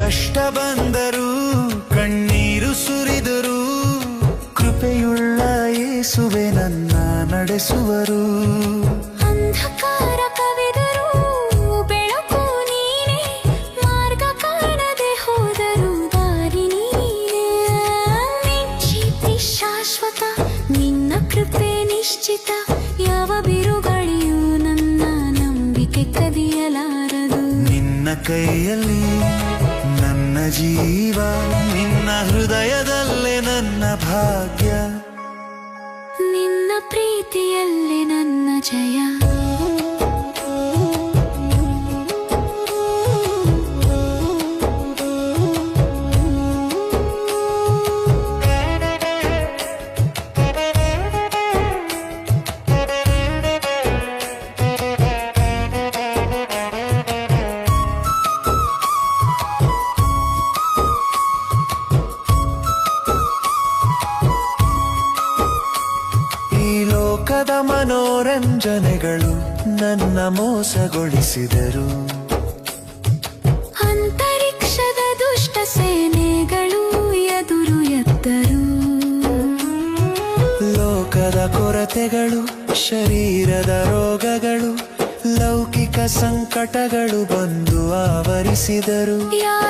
ಕಷ್ಟ ಬಂದರು ಕಣ್ಣೀರು ಸುರಿದರು, ಕೃಪೆಯುಳ್ಳ ಯೇಸುವೆ ನನ್ನ ನಡೆಸುವರು. ಅಂಧಕಾರ ಕವಿದರು ಬೆಳಕು ನೀನೆ, ಮಾರ್ಗ ಕಾಣದೆ ಹೋದರು ದಾರಿ ನೀನೆ. ನಿಶ್ಚಿತಿ ಶಾಶ್ವತ, ನಿನ್ನ ಕೃಪೆ ನಿಶ್ಚಿತ, ಯಾವ ಬಿರುಗಾಳಿಯೂ ನನ್ನ ನಂಬಿಕೆ ಕದಿಯಲಾರದು. ನಿನ್ನ ಕೈಯಲ್ಲಿ ನನ್ನ ಜೀವ, ನಿನ್ನ ಹೃದಯದಲ್ಲೇ ನನ್ನ ಭಾಗ್ಯ, ನಿನ್ನ ಪ್ರೀತಿಯಲ್ಲೇ ನನ್ನ ಜಯ. ಲೋಕದ ಮನೋರಂಜನೆಗಳು ನನ್ನ ಮೋಸಗೊಳಿಸಿದರು, ಅಂತರಿಕ್ಷದ ದುಷ್ಟ ಸೇನೆಗಳು ಎದುರು ಎದ್ದರು. ಲೋಕದ ಕೊರತೆಗಳು, ಶರೀರದ ರೋಗಗಳು, ಲೌಕಿಕ ಸಂಕಟಗಳು ಬಂದು ಆವರಿಸಿದರು. ಯಾರು